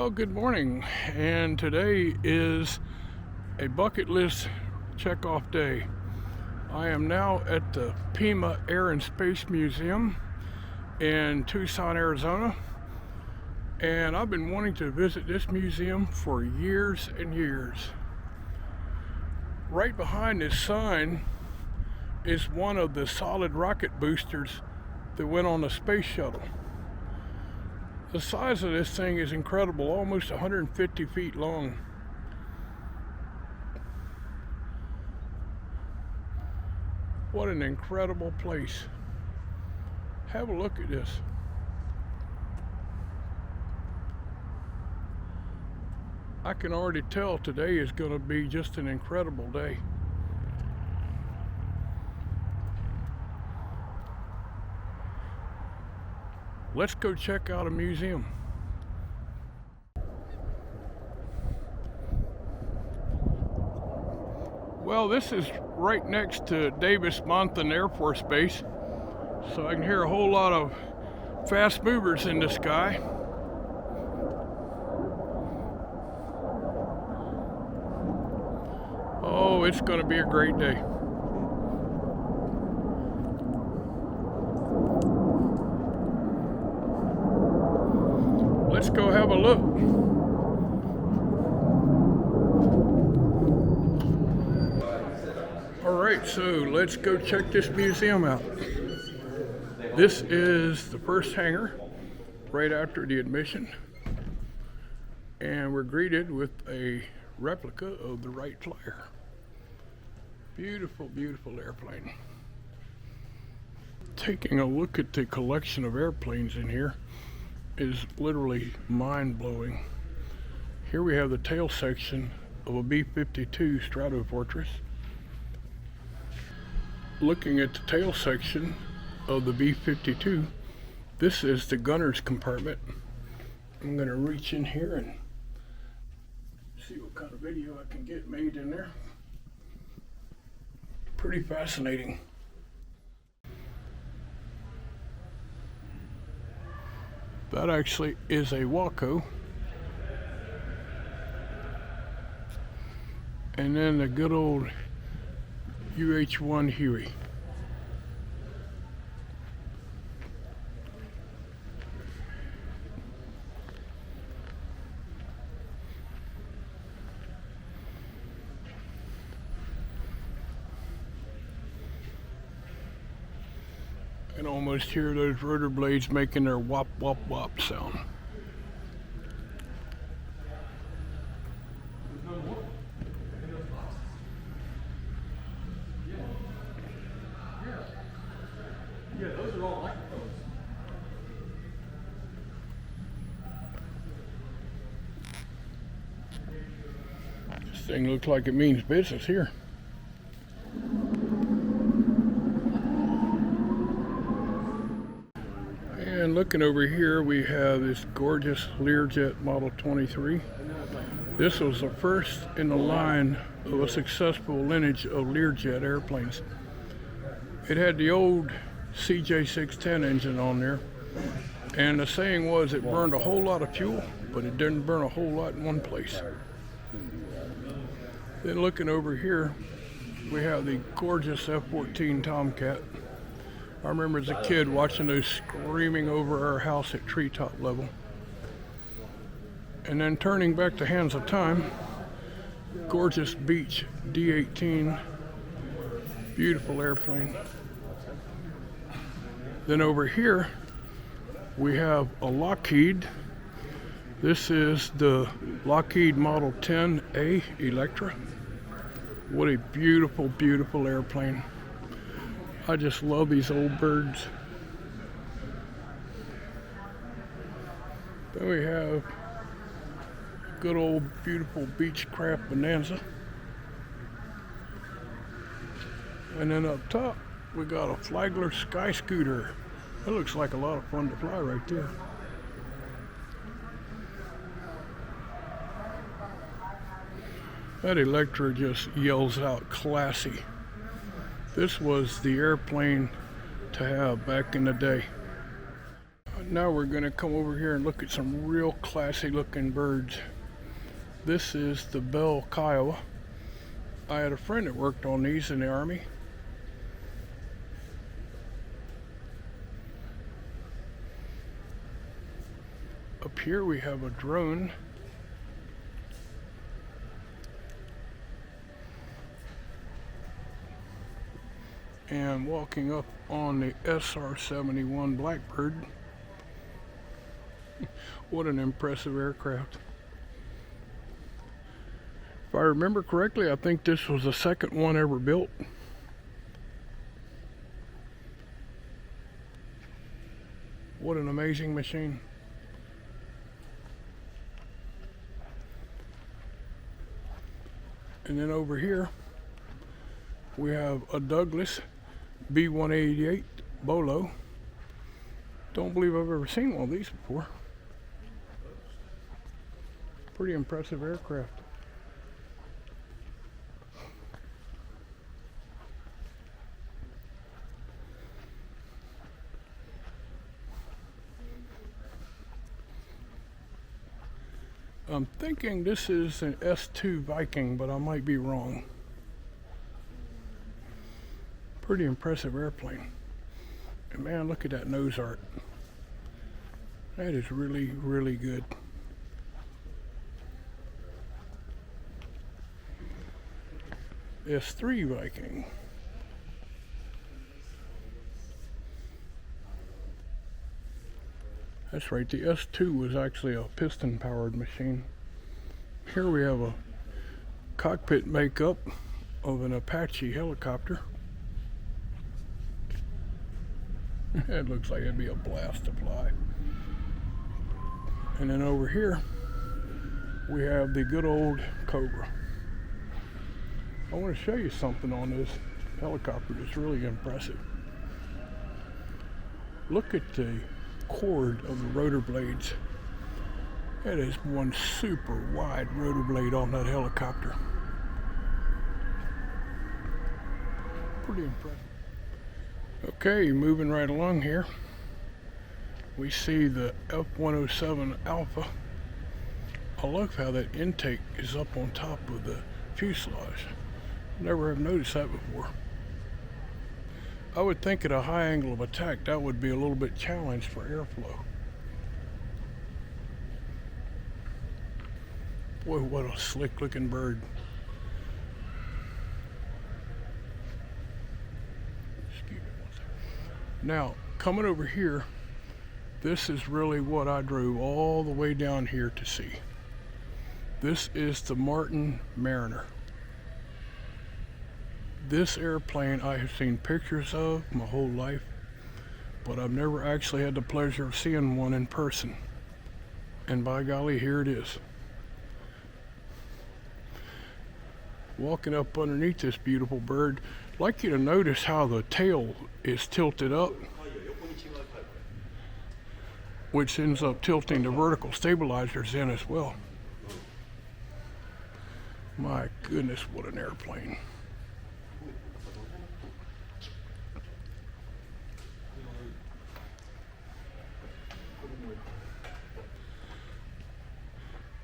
Well, good morning, and today is a bucket list check-off day. I am now at the Pima Air and Space Museum in Tucson, Arizona, and I've been wanting to visit this museum for years and years. Right behind this sign is one of the solid rocket boosters that went on the space shuttle. The size of this thing is incredible, almost 150 feet long. What an incredible place. Have a look at this. I can already tell today is going to be just an incredible day. Let's go check out a museum. Well, this is right next to Davis-Monthan Air Force Base, so I can hear a whole lot of fast movers in the sky. Oh, it's going to be a great day. Let's go have a look. All right, so let's go check this museum out. This is the first hangar right after the admission, and we're greeted with a replica of the Wright Flyer. Beautiful, beautiful airplane. Taking a look at the collection of airplanes in here is literally mind-blowing. Here we have the tail section of a B-52 Stratofortress. Looking at the tail section of the B-52, this is the gunner's compartment. I'm going to reach in here and see what kind of video I can get made in there. Pretty fascinating. That actually is a Waco. And then the good old UH-1 Huey. I can almost hear those rotor blades making their wop wop wop sound. Yeah, those are all microphones. This thing looks like it means business here. And looking over here, we have this gorgeous Learjet Model 23. This was the first in the line of a successful lineage of Learjet airplanes. It had the old CJ610 engine on there, and the saying was it burned a whole lot of fuel, but it didn't burn a whole lot in one place. Then looking over here, we have the gorgeous F-14 Tomcat. I remember as a kid watching those screaming over our house at treetop level. And then turning back to Hands of Time, gorgeous Beech D-18, beautiful airplane. Then over here, we have a Lockheed. This is the Lockheed Model 10A Electra. What a beautiful, beautiful airplane. I just love these old birds. Then we have good old beautiful Beechcraft Bonanza. And then up top, we got a Flagler Sky Scooter. That looks like a lot of fun to fly right there. That Electra just yells out classy. This was the airplane to have back in the day. Now we're going to come over here and look at some real classy looking birds. This is the bell Kiowa. I had a friend that worked on these in the Army. Up here we have a drone. And walking up on the SR-71 Blackbird. What an impressive aircraft. If I remember correctly, I think this was the second one ever built. What an amazing machine. And then over here, we have a Douglas B-188 Bolo. Don't believe I've ever seen one of these before. Pretty impressive aircraft. I'm thinking this is an S2 Viking, but I might be wrong. Pretty impressive airplane. And man, look at that nose art. That is really, really good. S3 Viking. That's right, the S2 was actually a piston-powered machine. Here we have a cockpit makeup of an Apache helicopter. It looks like it'd be a blast to fly. And then over here, we have the good old Cobra. I want to show you something on this helicopter that's really impressive. Look at the cord of the rotor blades. That is one super wide rotor blade on that helicopter. Pretty impressive. Okay, moving right along here, we see the F-107 Alpha. I love how that intake is up on top of the fuselage. Never have noticed that before. I would think at a high angle of attack that would be a little bit challenged for airflow. Boy, what a slick looking bird. Excuse me one second. Now, coming over here, this is really what I drove all the way down here to see. This is the Martin Mariner. This airplane I have seen pictures of my whole life, but I've never actually had the pleasure of seeing one in person. And by golly, here it is. Walking up underneath this beautiful bird, I'd like you to notice how the tail is tilted up, which ends up tilting the vertical stabilizers in as well. My goodness, what an airplane.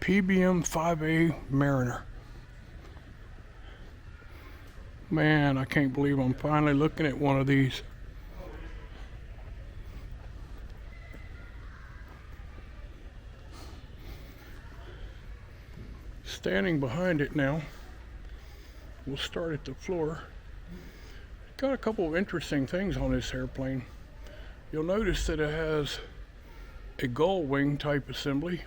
PBM 5A Mariner. Man, I can't believe I'm finally looking at one of these. Standing behind it now, we'll start at the floor. Got a couple of interesting things on this airplane. You'll notice that it has a gull wing type assembly,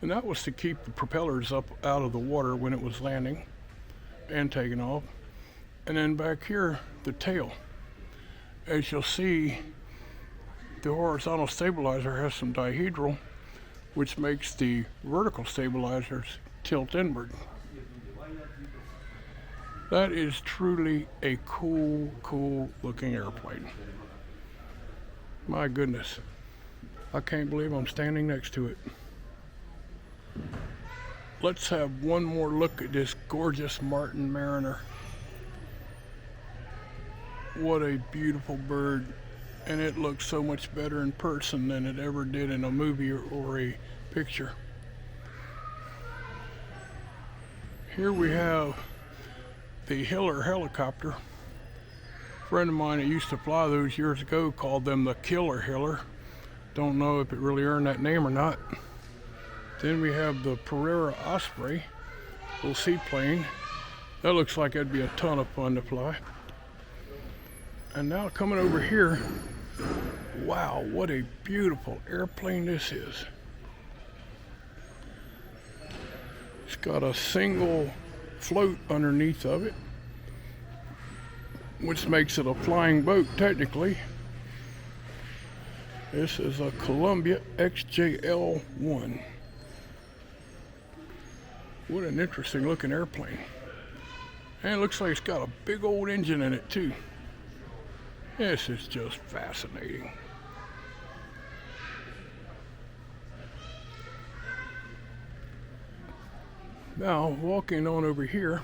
and that was to keep the propellers up out of the water when it was landing and taking off. And then back here, the tail. As you'll see, the horizontal stabilizer has some dihedral, which makes the vertical stabilizers tilt inward. That is truly a cool looking airplane. My goodness. I can't believe I'm standing next to it. Let's have one more look at this gorgeous Martin Mariner. What a beautiful bird. and it looks so much better in person than it ever did in a movie or a picture. Here we have the Hiller helicopter. A friend of mine that used to fly those years ago called them the Killer Hiller. Don't know if it really earned that name or not. Then we have the Pereira Osprey, little seaplane. That looks like it'd be a ton of fun to fly. And now coming over here, wow, what a beautiful airplane this is. It's got a single float underneath of it, which makes it a flying boat technically. This is a Columbia XJL-1. What an interesting looking airplane. And it looks like it's got a big old engine in it too. This is just fascinating. Now, walking on over here,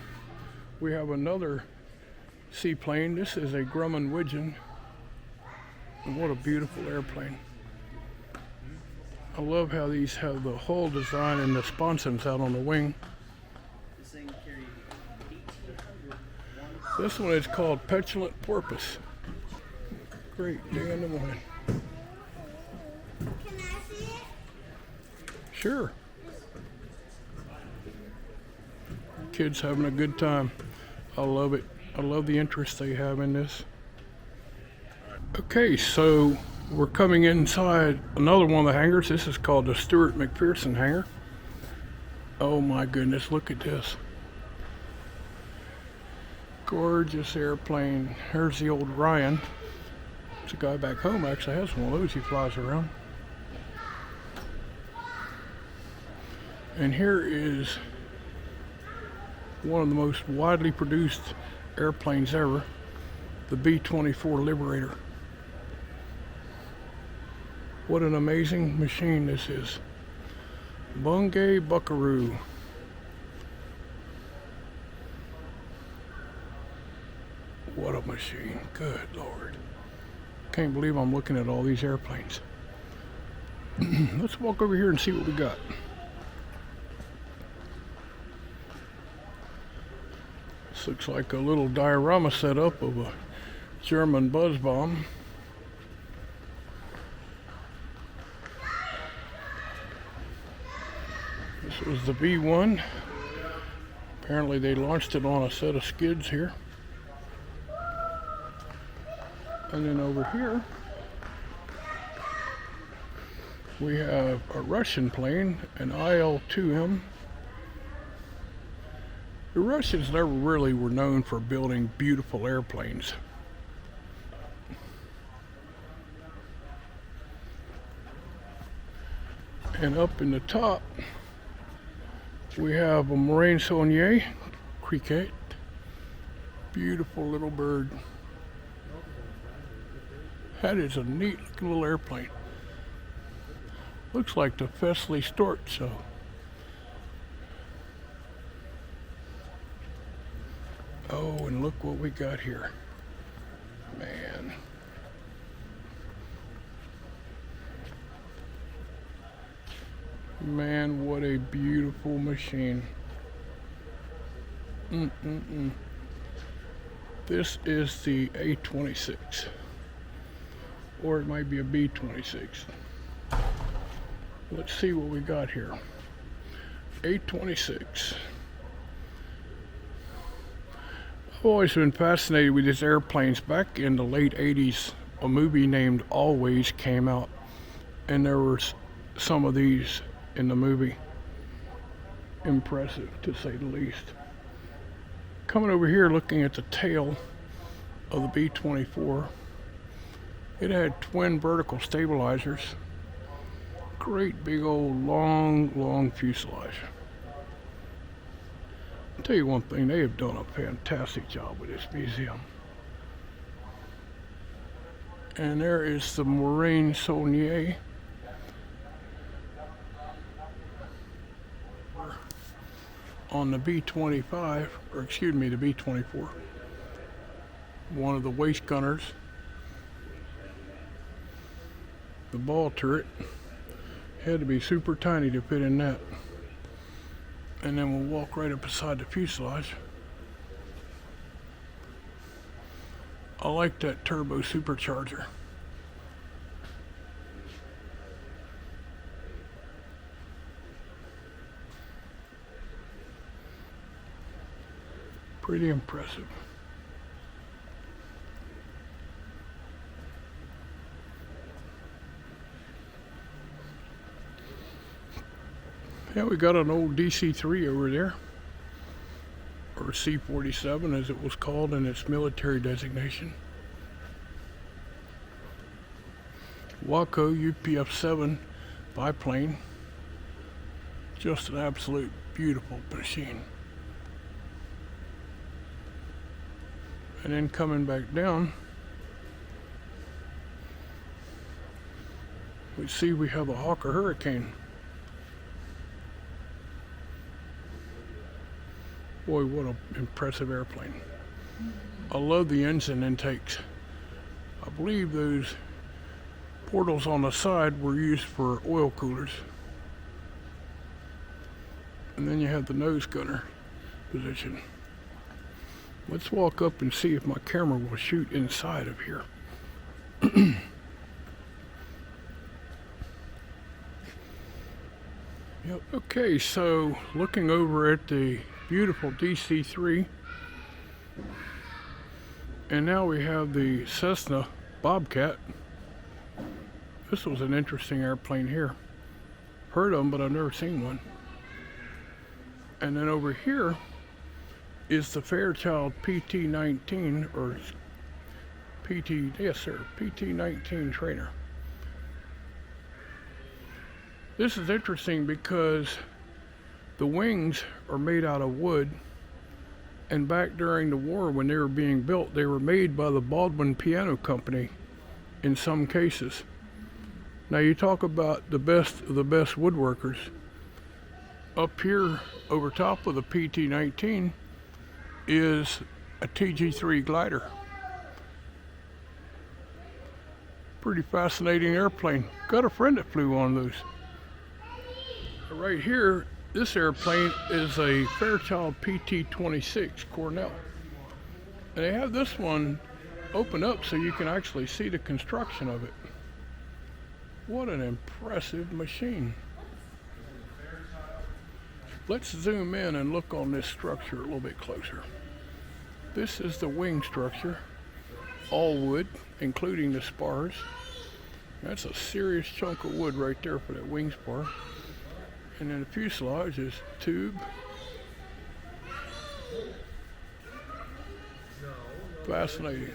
we have another seaplane. This is a Grumman Widgeon. And what a beautiful airplane. I love how these have the hull design and the sponsons out on the wing. This one is called Petulant Porpoise. Great day in the morning. Can I see it? Sure. Kids having a good time. I love it. I love the interest they have in this. Okay, so we're coming inside another one of the hangars. This is called the Stuart McPherson hangar. Oh my goodness, look at this. Gorgeous airplane. Here's the old Ryan. There's a guy back home actually has one of those he flies around. And here is one of the most widely produced airplanes ever, the B-24 Liberator. What an amazing machine this is. Bungay Buckaroo. What a machine, good Lord. Can't believe I'm looking at all these airplanes. Let's walk over here and see what we got. This looks like a little diorama setup of a German buzz bomb. This was the B-1. Apparently they launched it on a set of skids here. And then over here, we have a Russian plane, an IL-2M. The Russians never really were known for building beautiful airplanes. And up in the top, we have a Moraine Saulnier Cricket. Beautiful little bird. That is a neat looking little airplane. Looks like the Fesley Stork show. Oh, and look what we got here. Man. Man, what a beautiful machine. This is the A26. Or it might be a B26. Let's see what we got here. A26. I've always been fascinated with these airplanes. Back in the late 80s, a movie named Always came out, and there were some of these in the movie. Impressive, to say the least. Coming over here, looking at the tail of the B-24, it had twin vertical stabilizers. Great big old long fuselage. I'll tell you one thing, they have done a fantastic job with this museum. And there is the Moraine Saulnier. On the B-25, or excuse me, the B-24. One of the waist gunners. The ball turret had to be super tiny to fit in that. And then we'll walk right up beside the fuselage. I like that turbo supercharger. Pretty impressive. Yeah, we got an old DC-3 over there, or C-47 as it was called in its military designation. Waco UPF-7 biplane. Just an absolute beautiful machine. And then coming back down, we see we have a Hawker Hurricane. Boy, what an impressive airplane. I love the engine intakes. I believe those portals on the side were used for oil coolers. And then you have the nose gunner position. Let's walk up and see if my camera will shoot inside of here. Yep. Okay, so looking over at the beautiful DC-3, and now we have the Cessna Bobcat. This was an interesting airplane here. Heard of them, but I've never seen one. And then over here is the Fairchild PT-19, or PT-19 trainer. This is interesting because the wings are made out of wood, and back during the war when they were being built, they were made by the Baldwin Piano Company in some cases. Now you talk about the best of the best woodworkers. Up here over top of the PT-19 is a TG-3 glider. Pretty fascinating airplane. Got a friend that flew one of those. Right here, this airplane is a Fairchild PT-26 Cornell. And they have this one open up so you can actually see the construction of it. What an impressive machine. Let's zoom in and look on this structure a little bit closer. This is the wing structure, all wood, including the spars. That's a serious chunk of wood right there for that wing spar. And then the fuselage is tube. Fascinating.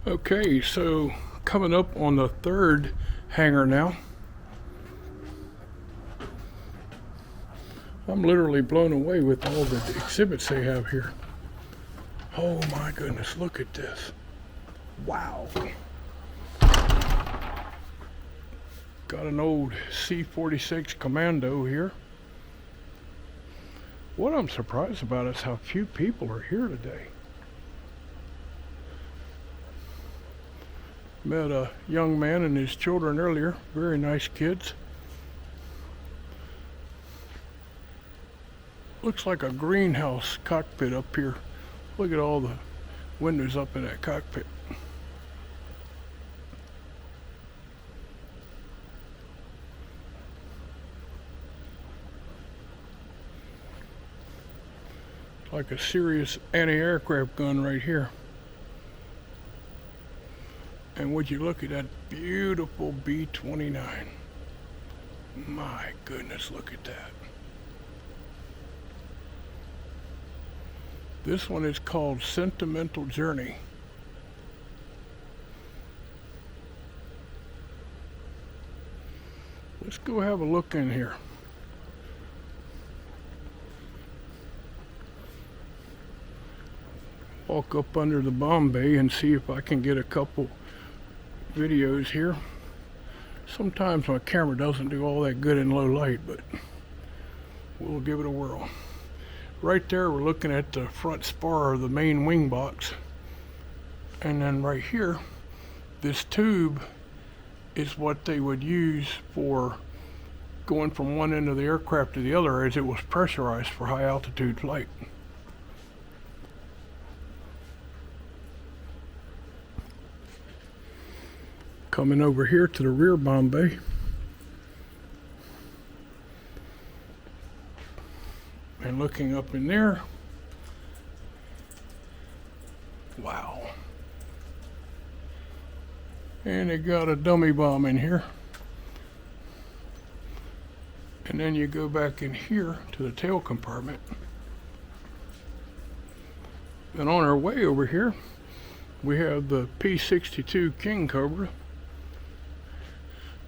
Okay, so coming up on the third hangar now. I'm literally blown away with all the exhibits they have here. Oh my goodness, look at this. Wow. Got an old C-46 Commando here. What I'm surprised about is how few people are here today. Met a young man and his children earlier. Very nice kids. Looks like a greenhouse cockpit up here. Look at all the windows up in that cockpit. Like a serious anti-aircraft gun right here. And would you look at that beautiful B-29. My goodness, look at that. This one is called Sentimental Journey. Let's go have a look in here. Walk up under the bomb bay and see if I can get a couple videos here. Sometimes my camera doesn't do all that good in low light, but we'll give it a whirl. Right there we're looking at the front spar of the main wing box, and then right here This tube is what they would use for going from one end of the aircraft to the other, as it was pressurized for high altitude flight. Coming over here to the rear bomb bay. And looking up in there. Wow. And it got a dummy bomb in here. And then you go back in here to the tail compartment. And on our way over here, we have the P-62 King Cobra.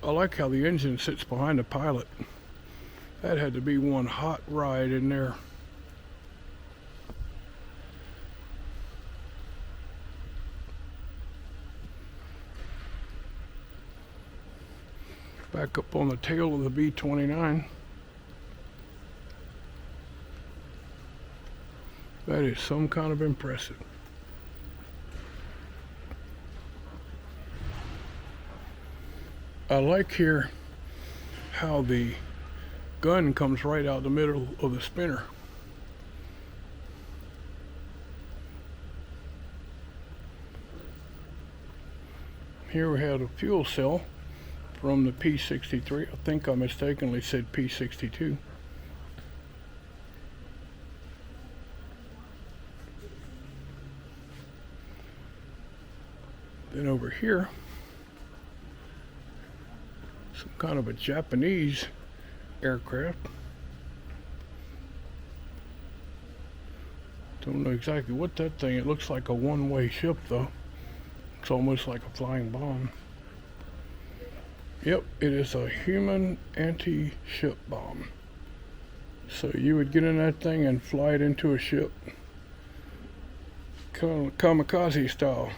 I like how the engine sits behind the pilot. That had to be one hot ride in there. Back up on the tail of the B-29. That is some kind of impressive. I like here how the gun comes right out the middle of the spinner. Here we have a fuel cell from the P-63. I think I mistakenly said P-62. Then over here, some kind of a Japanese aircraft. Don't know exactly what that thing, it looks like a one-way ship though. It's almost like a flying bomb. Yep, it is a human anti-ship bomb. So you would get in that thing and fly it into a ship. Kamikaze style.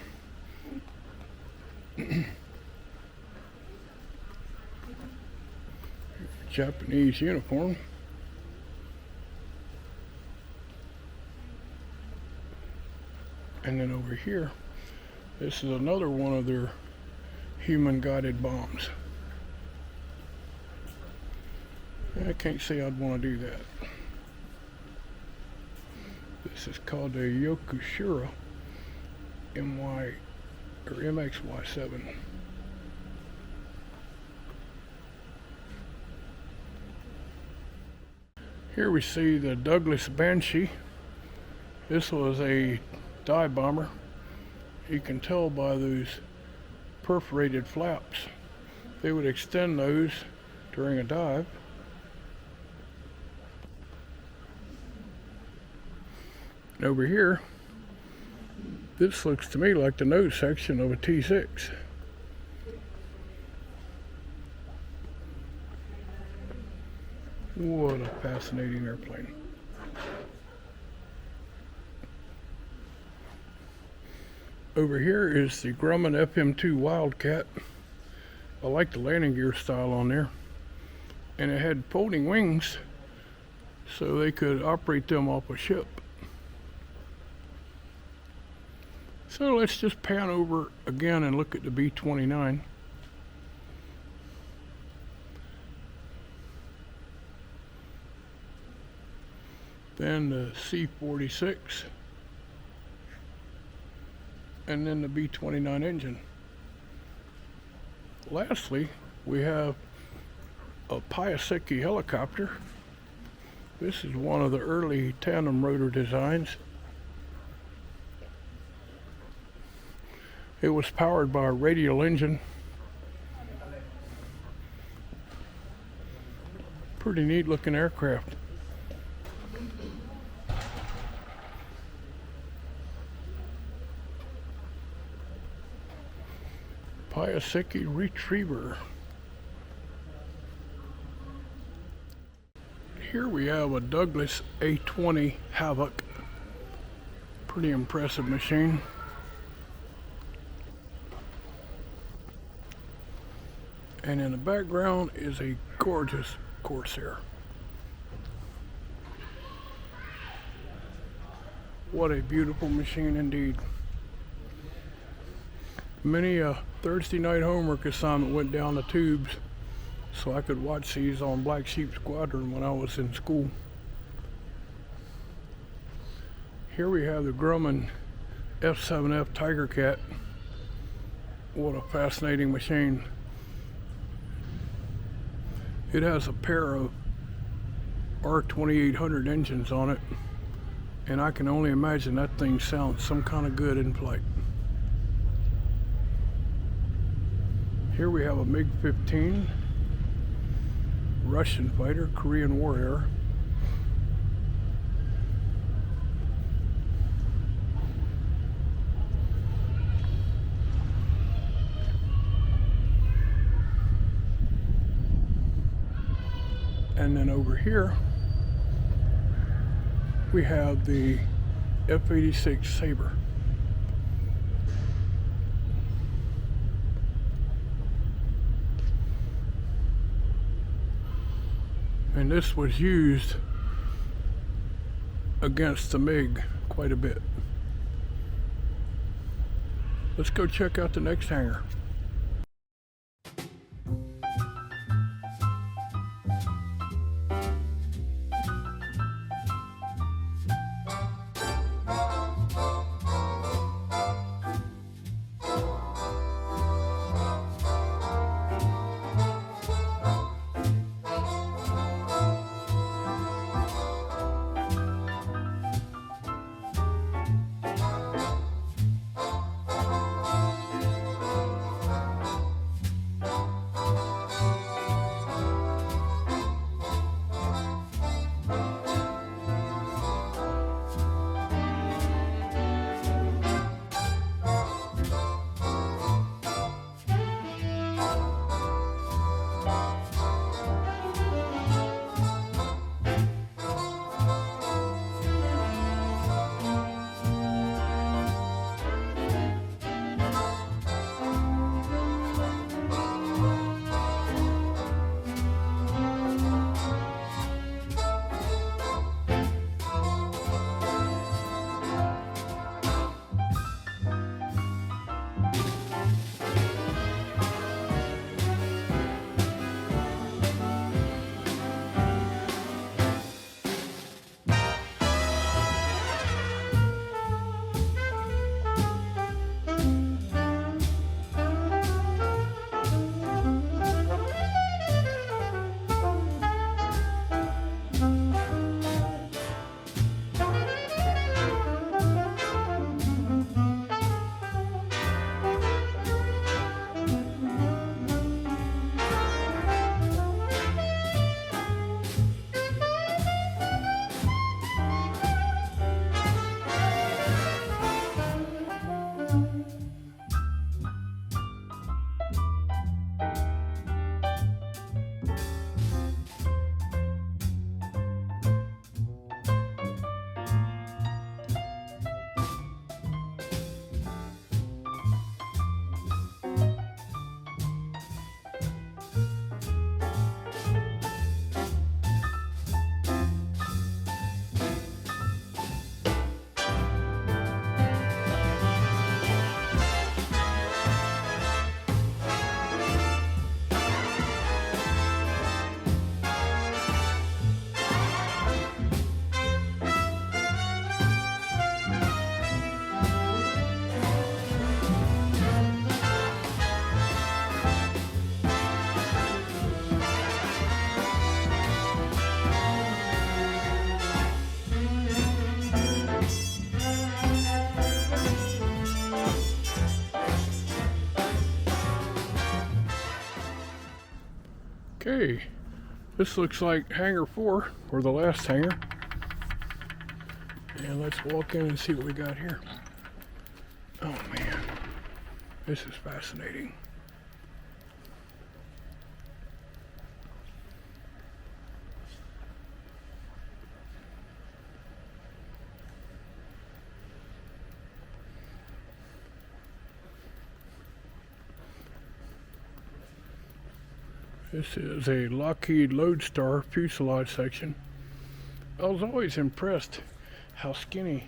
Japanese uniform. And then over here, this is another one of their human guided bombs. I can't say I'd want to do that. This is called a Yokoshira MXY7. Here we see the Douglas Banshee. This was a dive bomber. You can tell by those perforated flaps. They would extend those during a dive. And over here, this looks to me like the nose section of a T6. What a fascinating airplane. Over here is the Grumman FM2 Wildcat. I like the landing gear style on there. And it had folding wings so they could operate them off a ship. So let's just pan over again and look at the B-29. Then the C-46. And then the B-29 engine. Lastly, we have a Piasecki helicopter. This is one of the early tandem rotor designs. It was powered by a radial engine. Pretty neat looking aircraft. Piasecki Retriever. Here we have a Douglas A-20 Havoc. Pretty impressive machine. And in the background is a gorgeous Corsair. What a beautiful machine indeed. Many a Thursday night homework assignment went down the tubes so I could watch these on Black Sheep Squadron when I was in school. Here we have the Grumman F7F Tiger Cat. What a fascinating machine. It has a pair of R2800 engines on it, and I can only imagine that thing sounds some kind of good in flight. Here we have a MiG-15 Russian fighter, Korean War era. And then over here we have the F-86 Sabre. And this was used against the MiG quite a bit. Let's go check out the next hangar. Okay, this looks like hangar 4, or the last hangar. And let's walk in and see what we got here. Oh man, this is fascinating. This is a Lockheed Lodestar fuselage section. I was always impressed how skinny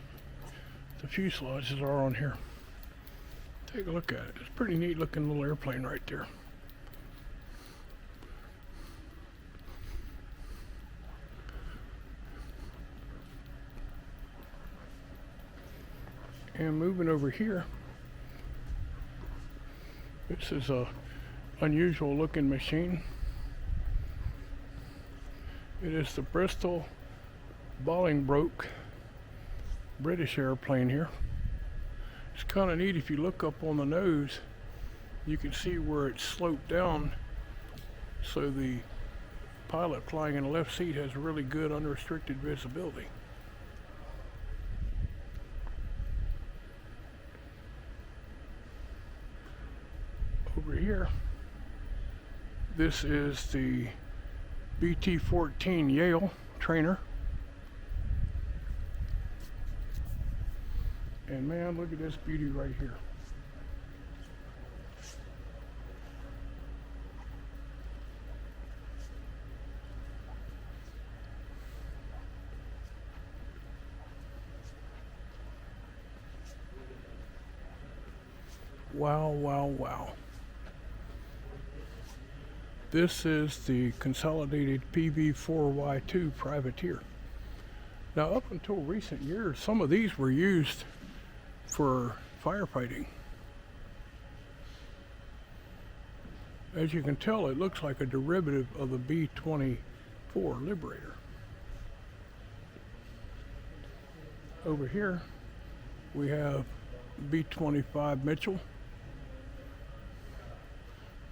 the fuselages are on here. Take a look at it. It's a pretty neat looking little airplane right there. And moving over here, this is a unusual looking machine. It is the Bristol Bolingbroke British airplane here. It's kind of neat. If you look up on the nose, you can see where it's sloped down, so the pilot flying in the left seat has really good unrestricted visibility. Over here, this is the BT-14 Yale trainer. And man, look at this beauty right here. Wow, wow, wow. This is the consolidated PV-4Y2 privateer. Now, up until recent years, some of these were used for firefighting. As you can tell, it looks like a derivative of the B-24 Liberator. Over here, we have B-25 Mitchell.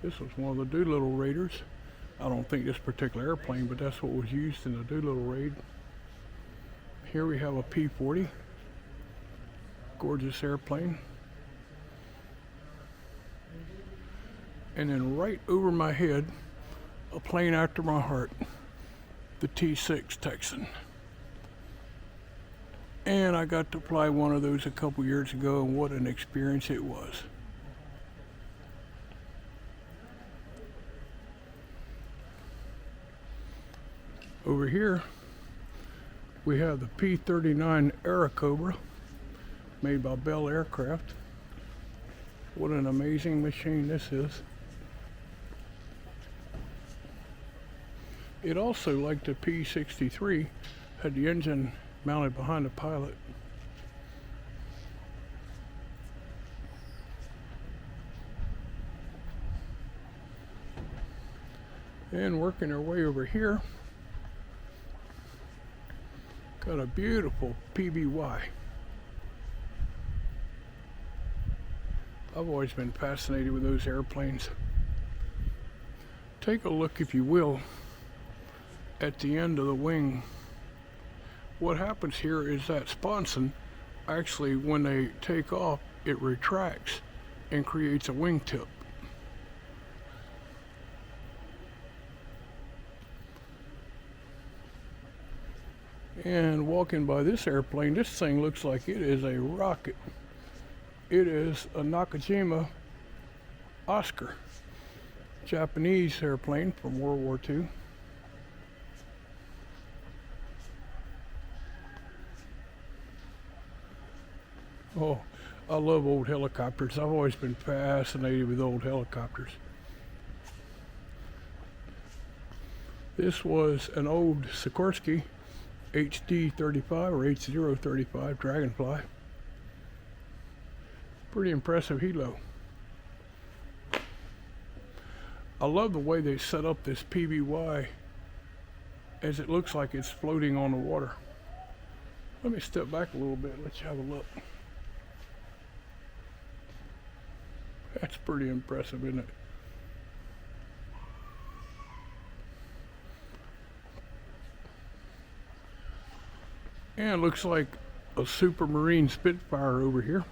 This was one of the Doolittle Raiders. I don't think this particular airplane, but that's what was used in the Doolittle Raid. Here we have a P-40. Gorgeous airplane. And then right over my head, a plane after my heart, the T-6 Texan. And I got to fly one of those a couple years ago, and what an experience it was. Over here, we have the P-39 Airacobra, made by Bell Aircraft. What an amazing machine this is. It also, like the P-63, had the engine mounted behind the pilot. And working our way over here, got a beautiful PBY. I've always been fascinated with those airplanes. Take a look, if you will, at the end of the wing. What happens here is that sponson, actually when they take off, it retracts and creates a wingtip. And walking by this airplane, this thing looks like it is a rocket. It is a Nakajima Oscar, Japanese airplane from World War II. Oh, I love old helicopters. I've always been fascinated with old helicopters. This was an old Sikorsky HD-35 or H-035 Dragonfly. Pretty impressive helo. I love the way they set up this PBY, as it looks like it's floating on the water. Let me step back a little bit, let you have a look. That's pretty impressive, isn't it? And it looks like a Supermarine Spitfire over here.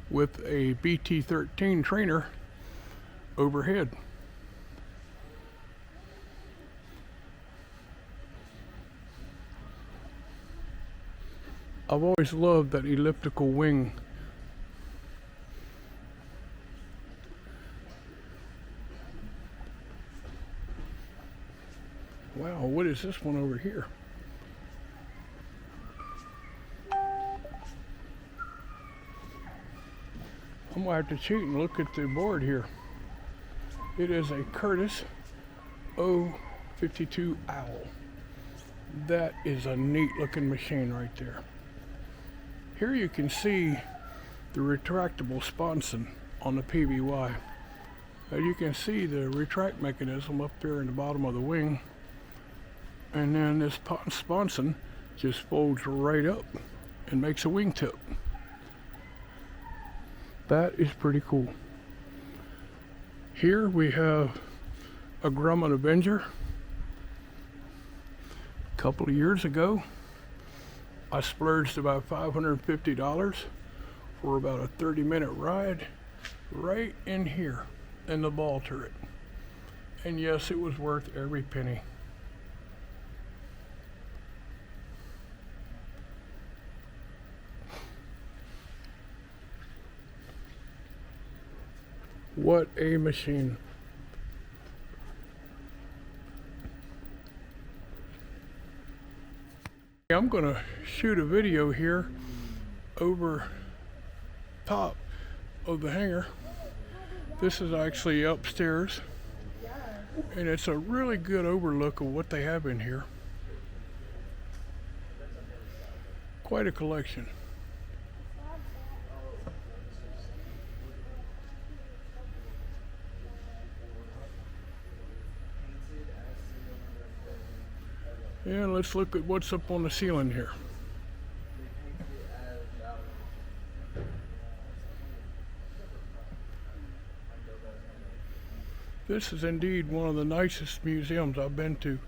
With a BT-13 trainer overhead. I've always loved that elliptical wing. Wow, what is this one over here? I'm gonna have to cheat and look at the board here. It is a Curtis 052 Owl. That is a neat looking machine right there. Here you can see the retractable sponson on the PBY. As you can see the retract mechanism up there in the bottom of the wing, and then this sponson just folds right up and makes a wingtip. That is pretty cool. Here we have a Grumman Avenger. A couple of years ago, I splurged about $550 for about a 30-minute ride right in here in the ball turret. And yes, it was worth every penny. What a machine. I'm gonna shoot a video here over top of the hangar. This is actually upstairs, and it's a really good overlook of what they have in here. Quite a collection. And let's look at what's up on the ceiling here. This is indeed one of the nicest museums I've been to.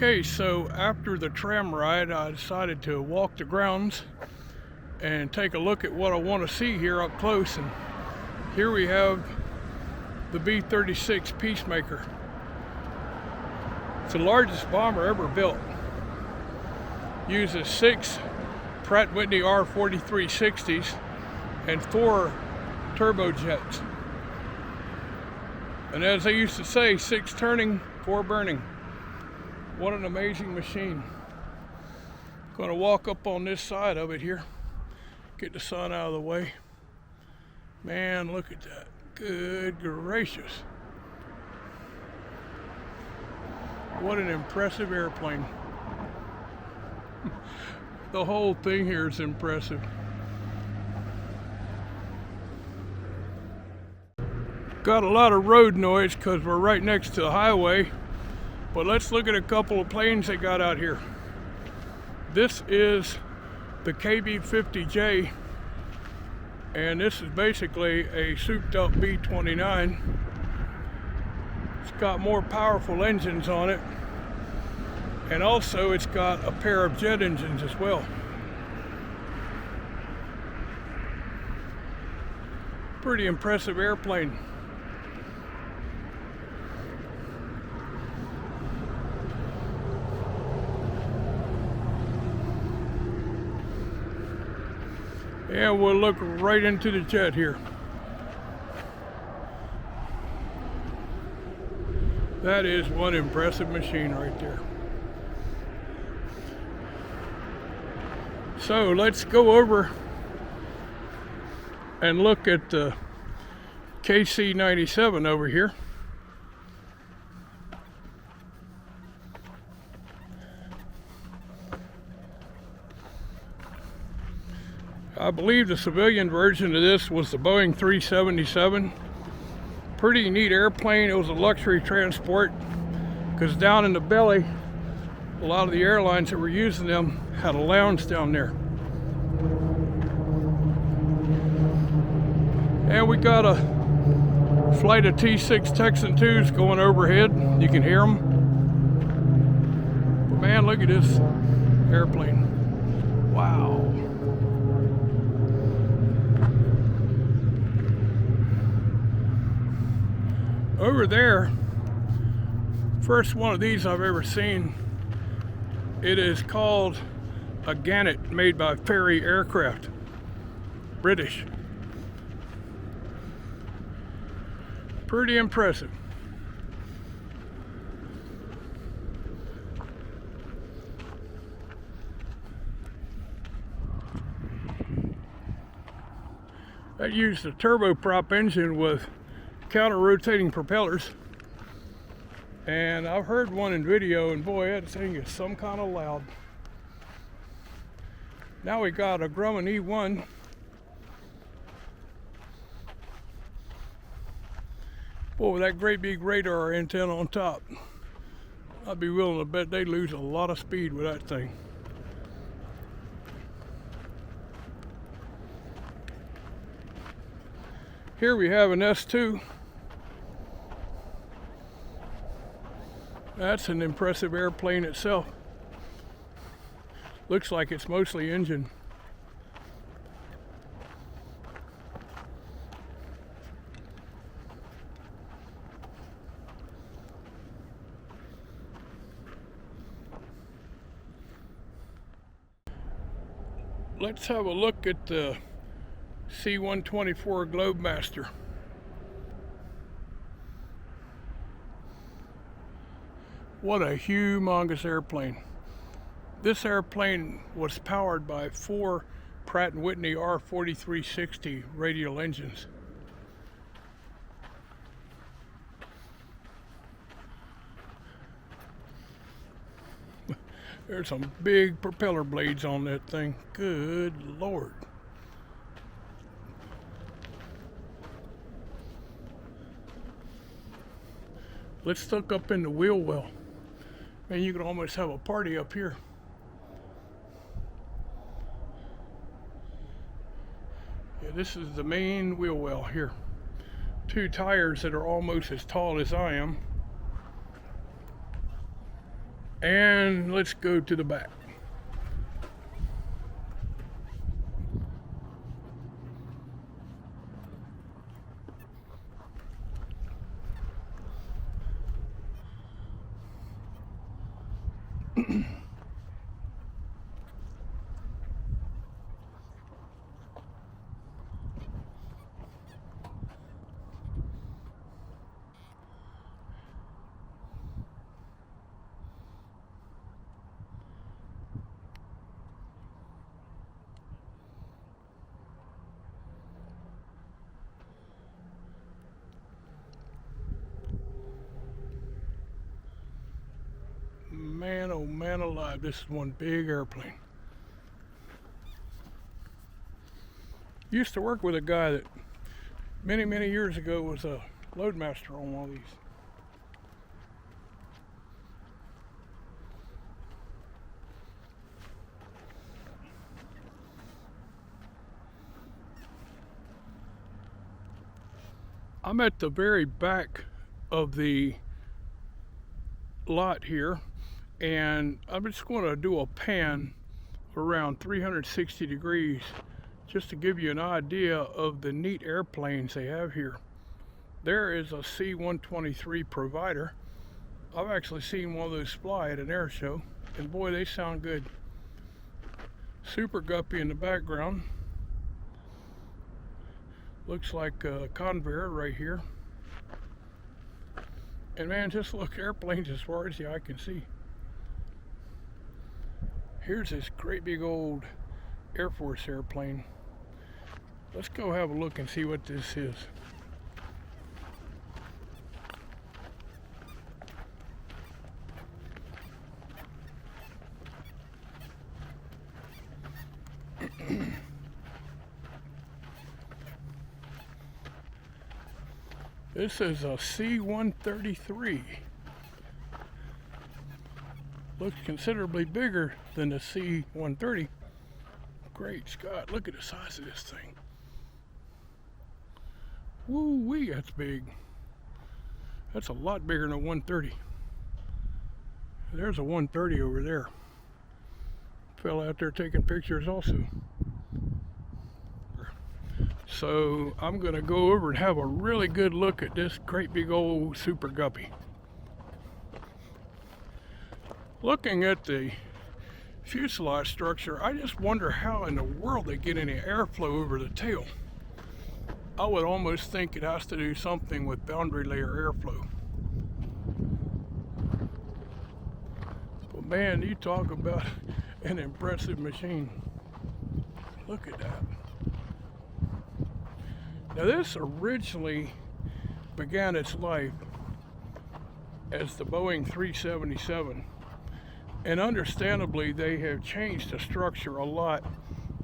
Okay, so after the tram ride, I decided to walk the grounds and take a look at what I want to see here up close. And here we have the B-36 Peacemaker. It's the largest bomber ever built. Uses 6 Pratt & Whitney R-4360s and 4 turbojets. And as they used to say, 6 turning, 4 burning. What an amazing machine. Going to walk up on this side of it here. Get the sun out of the way. Man, look at that. Good gracious. What an impressive airplane. The whole thing here is impressive. Got a lot of road noise because we're right next to the highway, but let's look at a couple of planes they got out here. This is the KB-50J, and this is basically a souped up B-29. It's got more powerful engines on it, and also it's got a pair of jet engines as well. Pretty impressive airplane. And we'll look right into the jet here. That is one impressive machine right there. So let's go over and look at the KC-97 over here. I believe the civilian version of this was the Boeing 377. Pretty neat airplane. It was a luxury transport because down in the belly, a lot of the airlines that were using them had a lounge down there. And we got a flight of T-6 Texan 2s going overhead. You can hear them. But man, look at this airplane. Wow. Over there, first one of these I've ever seen. It is called a Gannet, made by Fairey Aircraft, British. Pretty impressive. That used a turboprop engine with counter-rotating propellers, and I've heard one in video, and boy, that thing is some kind of loud. Now we got a Grumman E1. Boy, with that great big radar antenna on top, I'd be willing to bet they lose a lot of speed with that thing. Here we have an S2. That's an impressive airplane itself. Looks like it's mostly engine. Let's have a look at the C-124 Globemaster. What a humongous airplane. This airplane was powered by 4 Pratt & Whitney R-4360 radial engines. There's some big propeller blades on that thing. Good Lord. Let's look up in the wheel well. Man, you could almost have a party up here. Yeah, this is the main wheel well here. 2 tires that are almost as tall as I am. And let's go to the back. Man, oh man alive, this is one big airplane. Used to work with a guy that many years ago was a loadmaster on one of these. I'm at the very back of the lot here, and I'm just going to do a pan around 360 degrees just to give you an idea of the neat airplanes they have here. There is a C-123 provider. I've actually seen one of those fly at an air show, and boy, they sound good. Super Guppy in the background. Looks like a Convair right here. And man, just look, airplanes as far as the eye can see. Here's this great big old Air Force airplane. Let's go have a look and see what this is. This is a C-133. Looks considerably bigger than the C-130. Great Scott, look at the size of this thing. Woo-wee, that's big. That's a lot bigger than a 130. There's a 130 over there. Fella out there taking pictures also. So I'm gonna go over and have a really good look at this great big old Super Guppy. Looking at the fuselage structure, I just wonder how in the world they get any airflow over the tail. I would almost think it has to do something with boundary layer airflow. But man, you talk about an impressive machine. Look at that. Now this originally began its life as the Boeing 377, and understandably they have changed the structure a lot,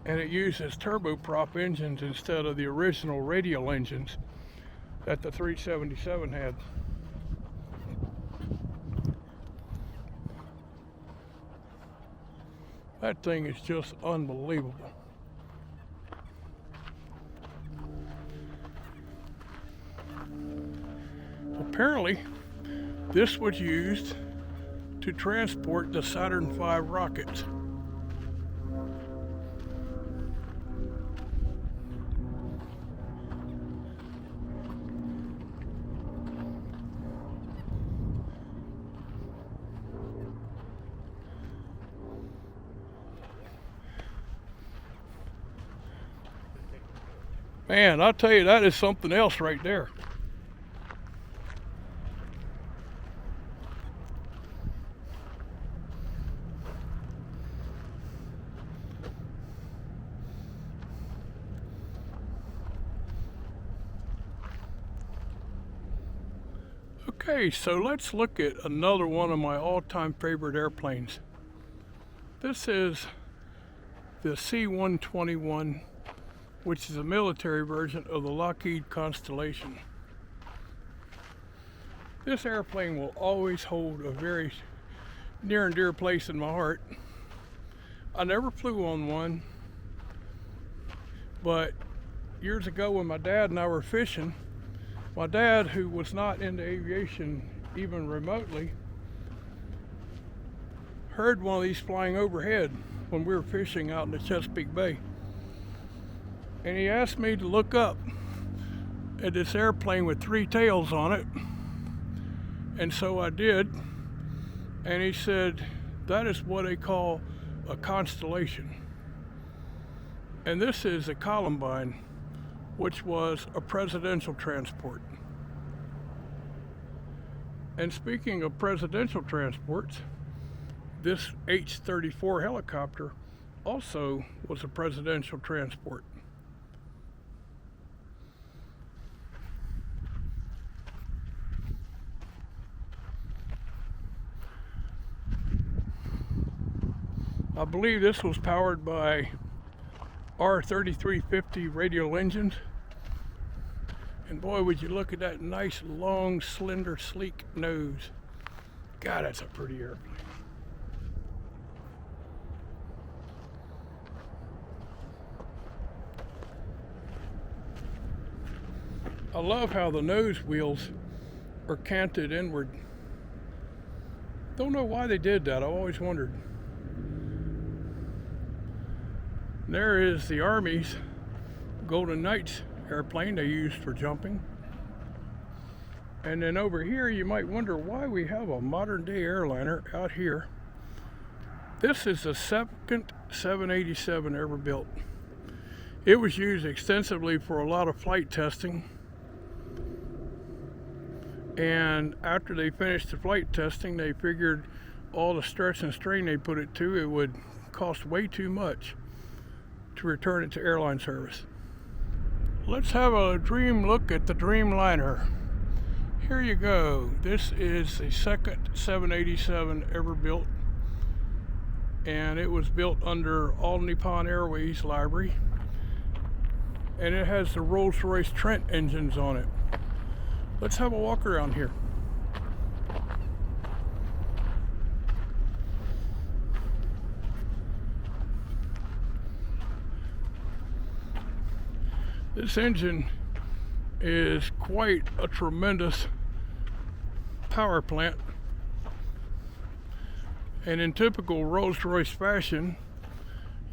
and it uses turboprop engines instead of the original radial engines that the 377 had. That thing is just unbelievable. Apparently, this was used to transport the Saturn V rockets. Man, I'll tell you, that is something else right there. Okay, so let's look at another one of my all-time favorite airplanes. This is the C-121, which is a military version of the Lockheed Constellation. This airplane will always hold a very near and dear place in my heart. I never flew on one, but years ago when my dad and I were fishing, my dad, who was not into aviation even remotely, heard one of these flying overhead when we were fishing out in the Chesapeake Bay. And he asked me to look up at this airplane with 3 tails on it. And so I did. And he said, that is what they call a constellation. And this is a Columbine, which was a presidential transport. And speaking of presidential transports, this H-34 helicopter also was a presidential transport. I believe this was powered by R3350 radial engines. And boy, would you look at that nice, long, slender, sleek nose. God, that's a pretty airplane. I love how the nose wheels are canted inward. Don't know why they did that. I always wondered. There is the Army's Golden Knights airplane they used for jumping. And then over here you might wonder why we have a modern day airliner out here. This is the second 787 ever built. It was used extensively for a lot of flight testing. And after they finished the flight testing, they figured all the stress and strain they put it to, it would cost way too much to return it to airline service. Let's have a dream look at the Dreamliner. Here you go. This is the second 787 ever built, and it was built under All Nippon Airways library, and it has the Rolls-Royce Trent engines on it. Let's have a walk around here. This engine is quite a tremendous power plant, and in typical Rolls-Royce fashion,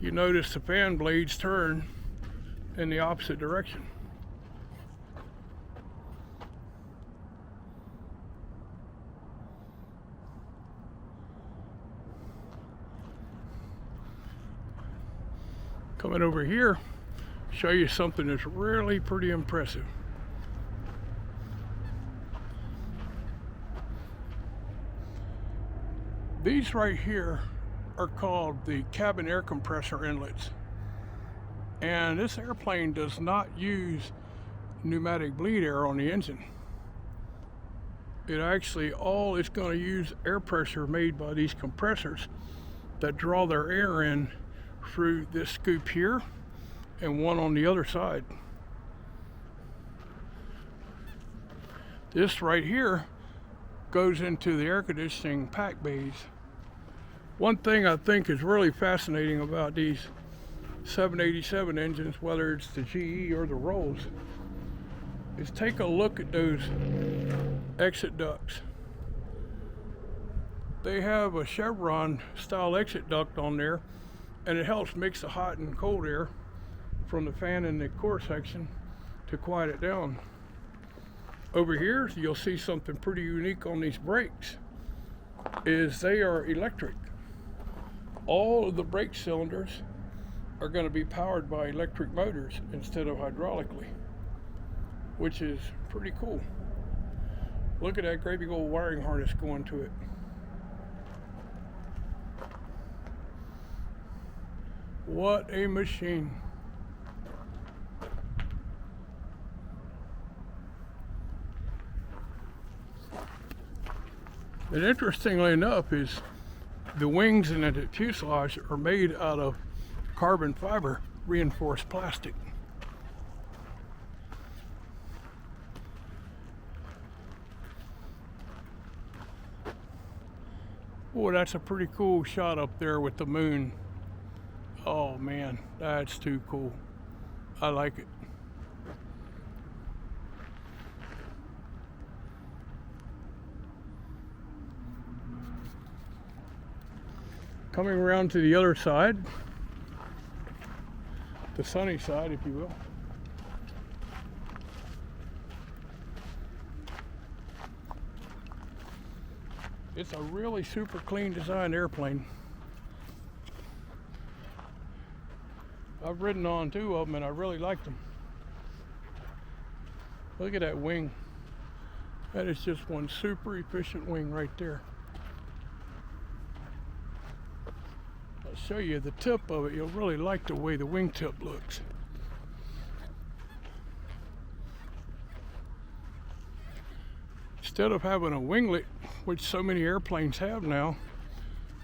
you notice the fan blades turn in the opposite direction. Coming over here, show you something that's really pretty impressive. These right here are called the cabin air compressor inlets. And this airplane does not use pneumatic bleed air on the engine. It actually, all it's going to use air pressure made by these compressors that draw their air in through this scoop here and one on the other side. This right here goes into the air conditioning pack bays. One thing I think is really fascinating about these 787 engines, whether it's the GE or the Rolls, is take a look at those exit ducts. They have a Chevron style exit duct on there, and it helps mix the hot and cold air from the fan in the core section to quiet it down. Over here, you'll see something pretty unique on these brakes, is they are electric. All of the brake cylinders are going to be powered by electric motors instead of hydraulically, which is pretty cool. Look at that great big old wiring harness going to it. What a machine. And interestingly enough is the wings and the fuselage are made out of carbon fiber reinforced plastic. Boy, that's a pretty cool shot up there with the moon. Oh man, that's too cool. I like it. Coming around to the other side, the sunny side, if you will. It's a really super clean designed airplane. I've ridden on 2 of them and I really liked them. Look at that wing. That is just one super efficient wing right there. I'll show you the tip of it. You'll really like the way the wingtip looks. Instead of having a winglet, which so many airplanes have now,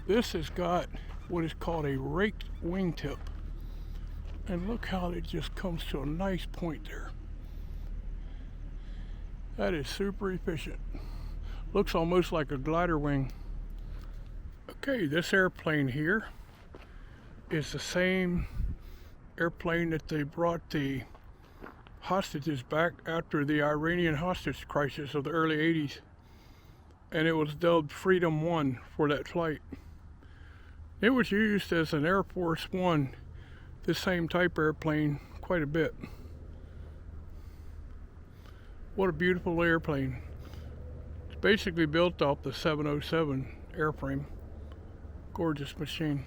this has got what is called a raked wingtip. And look how it just comes to a nice point there. That is super efficient. Looks almost like a glider wing. Okay, this airplane here is the same airplane that they brought the hostages back after the Iranian hostage crisis of the early 80s. And it was dubbed Freedom 1 for that flight. It was used as an Air Force One, the same type airplane, quite a bit. What a beautiful airplane. It's basically built off the 707 airframe. Gorgeous machine.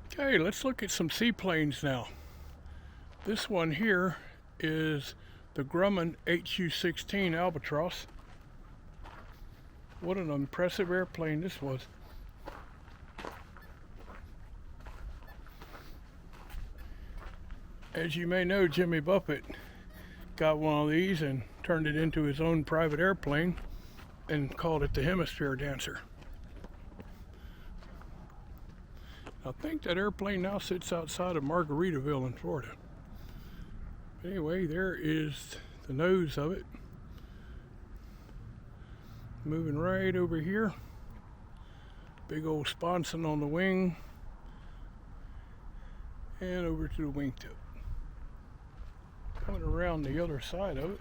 Okay, let's look at some seaplanes now. This one here is the Grumman HU-16 Albatross. What an impressive airplane this was. As you may know, Jimmy Buffett got one of these and turned it into his own private airplane and called it the Hemisphere Dancer. I think that airplane now sits outside of Margaritaville in Florida. Anyway, there is the nose of it. Moving right over here. Big old sponson on the wing. And over to the wingtip. Coming around the other side of it.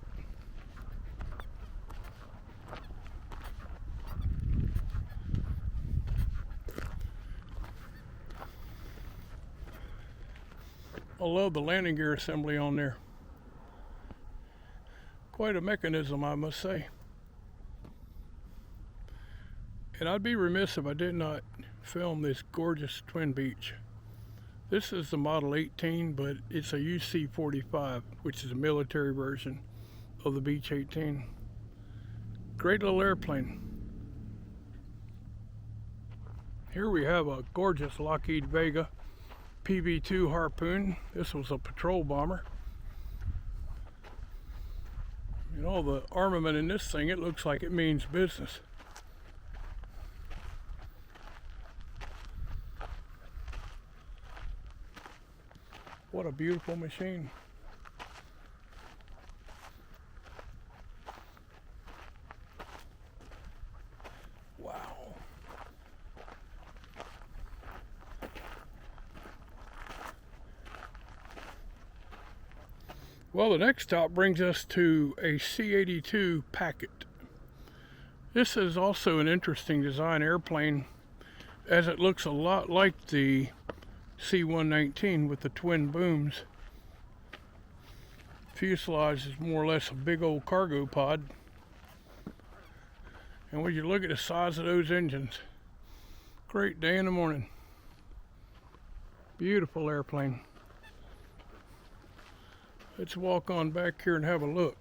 I love the landing gear assembly on there. Quite a mechanism, I must say. And I'd be remiss if I did not film this gorgeous twin beach. This is the Model 18, but it's a UC-45, which is a military version of the Beech 18. Great little airplane. Here we have a gorgeous Lockheed Vega PV-2 Harpoon. This was a patrol bomber. And all the armament in this thing, it looks like it means business. What a beautiful machine. Wow. Well, the next stop brings us to a C-82 Packet. This is also an interesting design airplane, as it looks a lot like the C-119 with the twin booms. Fuselage is more or less a big old cargo pod. And when you look at the size of those engines, great day in the morning. Beautiful airplane. Let's walk on back here and have a look.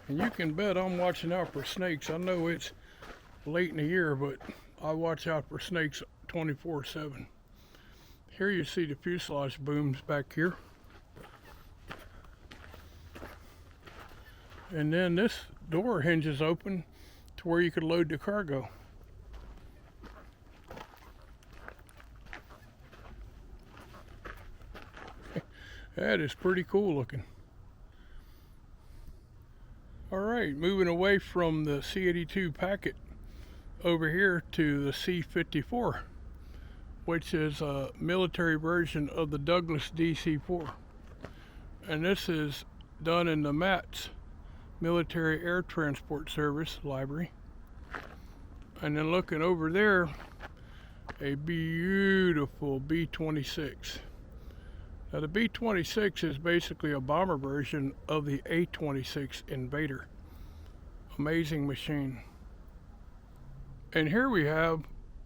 And you can bet I'm watching out for snakes. I know it's late in the year, but I watch out for snakes 24/7. Here you see the fuselage booms back here. And then this door hinges open to where you could load the cargo. That is pretty cool looking. Alright, moving away from the C-82 Packet over here to the C-54, which is a military version of the Douglas DC-4. And this is done in the MATS, Military Air Transport Service Library. And then looking over there, a beautiful B-26. Now the B-26 is basically a bomber version of the A-26 Invader. Amazing machine. And here we have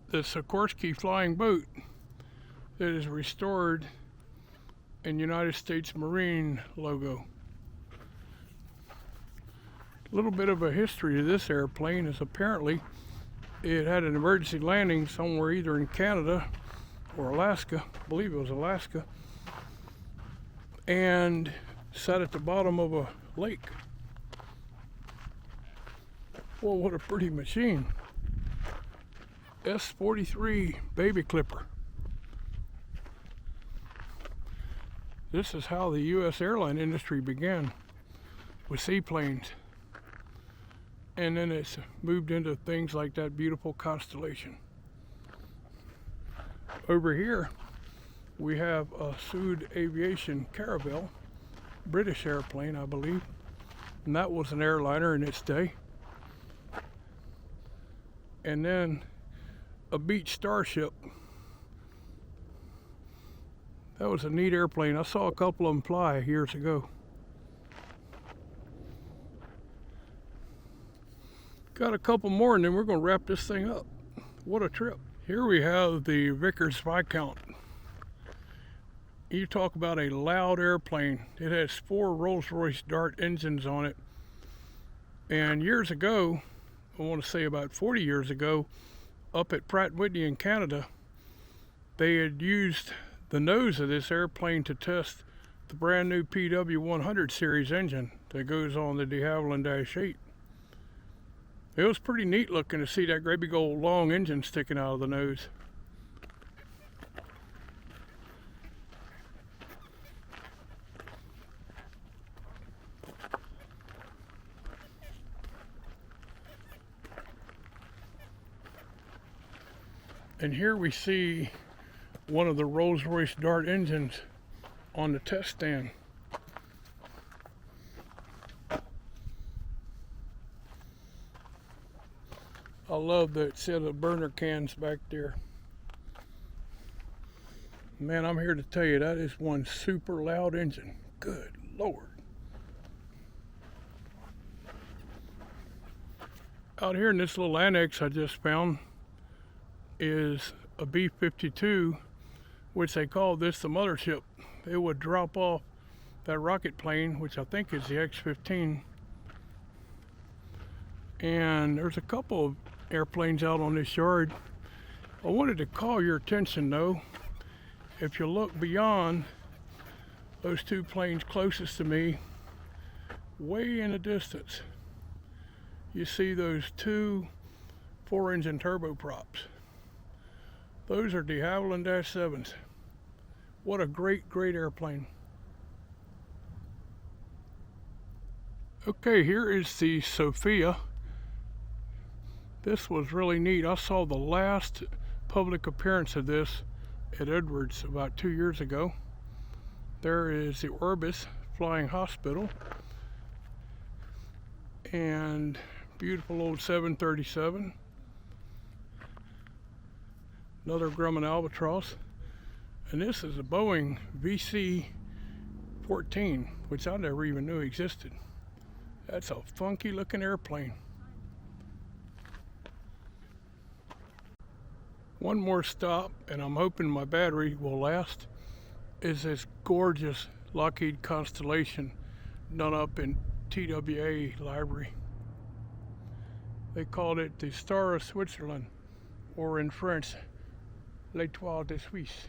the Sikorsky flying boat that is restored in United States Marine logo. A little bit of a history of this airplane is apparently it had an emergency landing somewhere either in Canada or Alaska. I believe it was Alaska. And sat at the bottom of a lake. Well, what a pretty machine. S-43 baby clipper. This is how the U.S. airline industry began, with seaplanes. And then it's moved into things like that beautiful Constellation. Over here, we have a Sud Aviation Caravelle, British airplane, I believe. And that was an airliner in its day. And then a Beech Starship. That was a neat airplane. I saw a couple of them fly years ago. Got a couple more and then we're going to wrap this thing up. What a trip. Here we have the Vickers Viscount. You talk about a loud airplane. It has 4 Rolls-Royce Dart engines on it. And years ago, I want to say about 40 years ago, up at Pratt & Whitney in Canada, they had used the nose of this airplane to test the brand new PW100 series engine that goes on the de Havilland -8. It was pretty neat looking to see that great big old long engine sticking out of the nose. And here we see one of the Rolls-Royce Dart engines on the test stand. I love that set of burner cans back there. Man, I'm here to tell you that is one super loud engine. Good Lord. Out here in this little annex I just found is a B-52, which they call this the mothership. It would drop off that rocket plane, which I think is the X-15. And there's a couple of airplanes out on this yard. I wanted to call your attention though, if you look beyond those 2 planes closest to me, way in the distance, you see those 2 4-engine turboprops. Those are de Havilland -7s. What a great, great airplane. Okay, here is the Sophia. This was really neat. I saw the last public appearance of this at Edwards about 2 years ago. There is the Orbis Flying Hospital. And beautiful old 737. Another Grumman Albatross. And this is a Boeing VC-14, which I never even knew existed. That's a funky looking airplane. One more stop, and I'm hoping my battery will last, is this gorgeous Lockheed Constellation done up in TWA library. They called it the Star of Switzerland, or in French, L'Étoile de Suisse.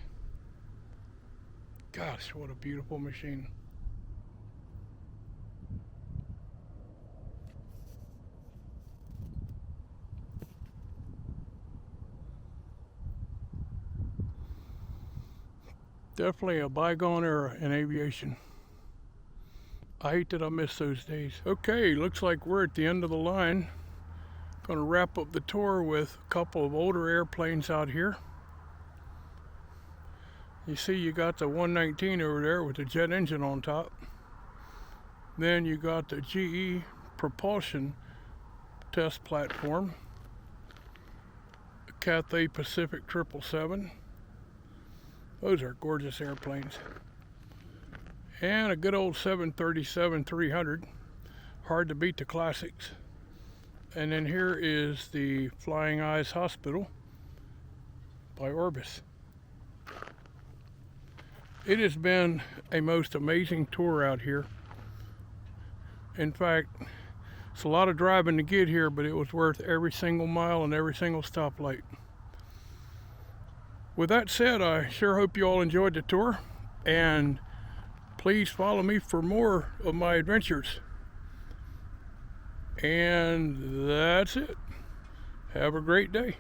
Gosh, what a beautiful machine. Definitely a bygone era in aviation. I hate that I missed those days. Okay, looks like we're at the end of the line. Gonna wrap up the tour with a couple of older airplanes out here. You see you got the 119 over there with the jet engine on top. Then you got the GE propulsion test platform. Cathay Pacific 777. Those are gorgeous airplanes. And a good old 737-300. Hard to beat the classics. And then here is the Flying Eyes Hospital by Orbis. It has been a most amazing tour out here. In fact, it's a lot of driving to get here, but it was worth every single mile and every single stoplight. With that said, I sure hope you all enjoyed the tour, and please follow me for more of my adventures. And that's it. Have a great day.